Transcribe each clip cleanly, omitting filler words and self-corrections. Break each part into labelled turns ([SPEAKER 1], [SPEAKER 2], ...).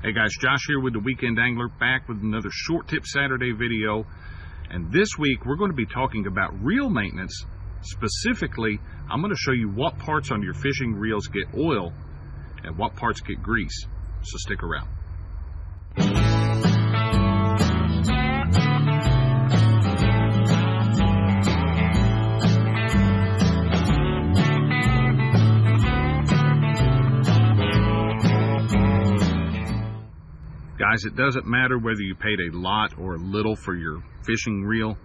[SPEAKER 1] Hey guys, Josh here with the Weekend Angler, back with another Short Tip Saturday video. And this week we're going to be talking about reel maintenance. Specifically, I'm going to show you what parts on your fishing reels get oil and what parts get grease. So stick around. Guys, it doesn't matter whether you paid a lot or a little for your fishing reel.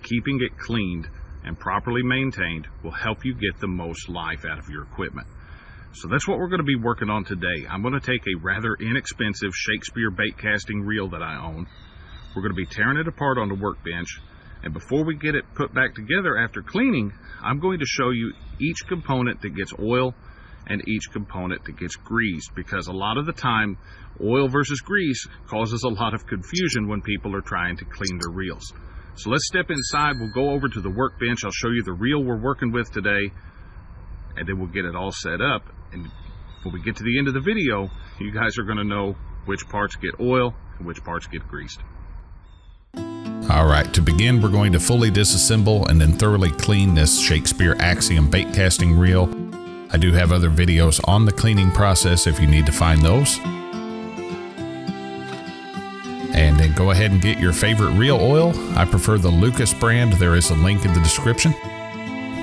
[SPEAKER 1] Keeping it cleaned and properly maintained will help you get the most life out of your equipment. So that's what we're going to be working on today. I'm going to take a rather inexpensive Shakespeare bait casting reel that I own. We're going to be tearing it apart on the workbench. And before we get it put back together after cleaning, I'm going to show you each component that gets oil and each component that gets greased, because a lot of the time oil versus grease causes a lot of confusion when people are trying to clean their reels. So let's step inside, we'll go over to the workbench, I'll show you the reel we're working with today, and then we'll get it all set up. And when we get to the end of the video, you guys are going to know which parts get oil and which parts get greased.
[SPEAKER 2] Alright, to begin we're going to fully disassemble and then thoroughly clean this Shakespeare Axiom bait casting reel. I do have other videos on the cleaning process if you need to find those. And then go ahead and get your favorite reel oil. I prefer the Lucas brand. There is a link in the description.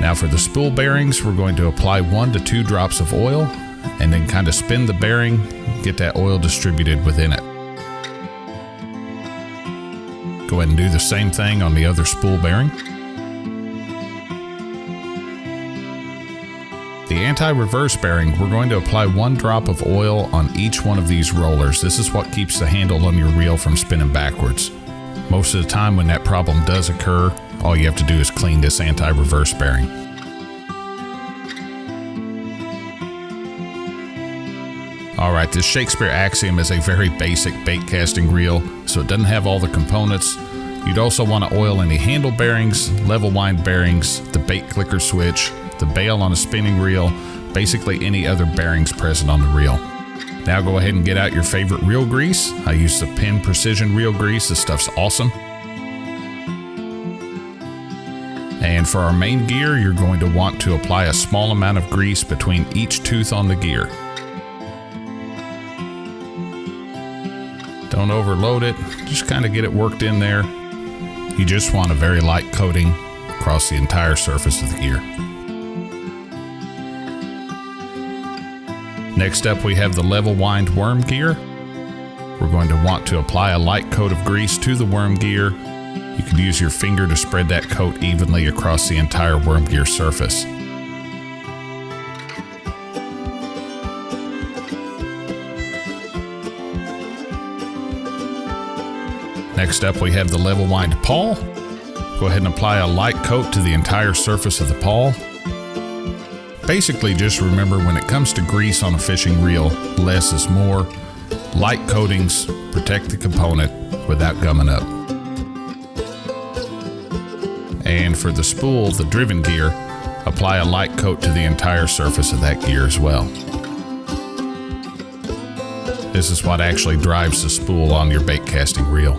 [SPEAKER 2] Now for the spool bearings, we're going to apply 1 to 2 drops of oil and then kind of spin the bearing, get that oil distributed within it. Go ahead and do the same thing on the other spool bearing. The anti-reverse bearing, we're going to apply 1 drop of oil on each one of these rollers. This is what keeps the handle on your reel from spinning backwards. Most of the time when that problem does occur, all you have to do is clean this anti-reverse bearing. Alright, this Shakespeare Axiom is a very basic bait casting reel, so it doesn't have all the components. You'd also want to oil any handle bearings, level wind bearings, the bait clicker switch, the bail on a spinning reel, basically any other bearings present on the reel. Now go ahead and get out your favorite reel grease. I use the Penn Precision reel grease. This stuff's awesome. And for our main gear, you're going to want to apply a small amount of grease between each tooth on the gear. Don't overload it, just kind of get it worked in there. You just want a very light coating across the entire surface of the gear. Next up we have the level wind worm gear. We're going to want to apply a light coat of grease to the worm gear. You can use your finger to spread that coat evenly across the entire worm gear surface. Next up we have the level wind pawl. Go ahead and apply a light coat to the entire surface of the pawl. Basically, just remember when it comes to grease on a fishing reel, less is more. Light coatings protect the component without gumming up. And for the spool, the driven gear, apply a light coat to the entire surface of that gear as well. This is what actually drives the spool on your bait casting reel.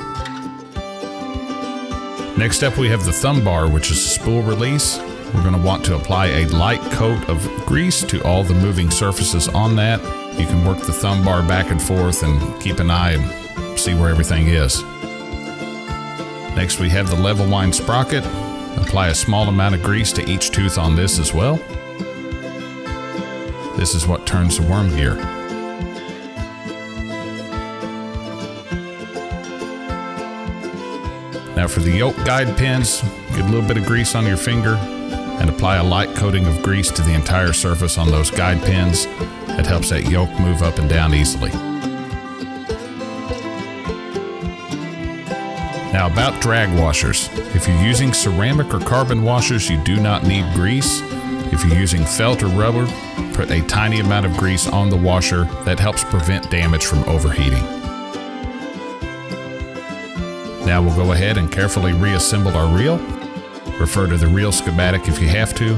[SPEAKER 2] Next up we have the thumb bar, which is the spool release. We're going to want to apply a light coat of grease to all the moving surfaces on that. You can work the thumb bar back and forth and keep an eye and see where everything is. Next we have the level wind sprocket. Apply a small amount of grease to each tooth on this as well. This is what turns the worm gear. Now for the yoke guide pins, get a little bit of grease on your finger and apply a light coating of grease to the entire surface on those guide pins. It helps that yoke move up and down easily. Now about drag washers. If you're using ceramic or carbon washers, you do not need grease. If you're using felt or rubber, put a tiny amount of grease on the washer. That helps prevent damage from overheating. Now we'll go ahead and carefully reassemble our reel. Refer to the reel schematic if you have to.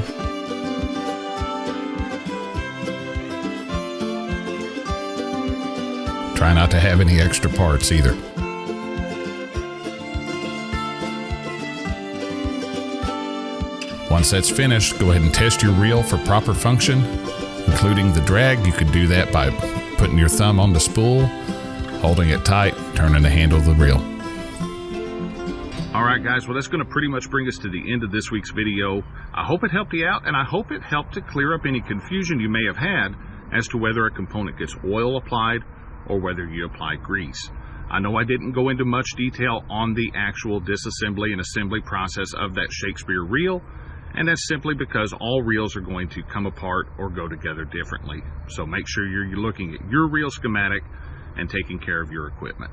[SPEAKER 2] Try not to have any extra parts either. Once that's finished, go ahead and test your reel for proper function, including the drag. You could do that by putting your thumb on the spool, holding it tight, turning the handle of the reel.
[SPEAKER 1] All right, guys, well, that's going to pretty much bring us to the end of this week's video. I hope it helped you out, and I hope it helped to clear up any confusion you may have had as to whether a component gets oil applied or whether you apply grease. I know I didn't go into much detail on the actual disassembly and assembly process of that Shakespeare reel, and that's simply because all reels are going to come apart or go together differently. So make sure you're looking at your reel schematic and taking care of your equipment.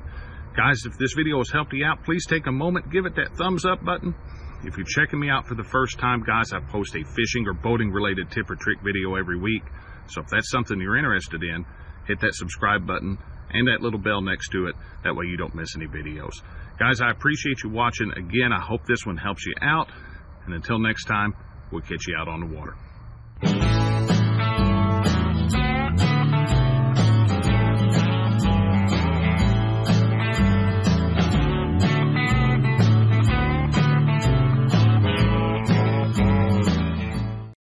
[SPEAKER 1] Guys, if this video has helped you out, please take a moment, give it that thumbs up button. If you're checking me out for the first time, guys, I post a fishing or boating related tip or trick video every week. So if that's something you're interested in, hit that subscribe button and that little bell next to it. That way you don't miss any videos. Guys, I appreciate you watching. Again, I hope this one helps you out. And until next time, we'll catch you out on the water.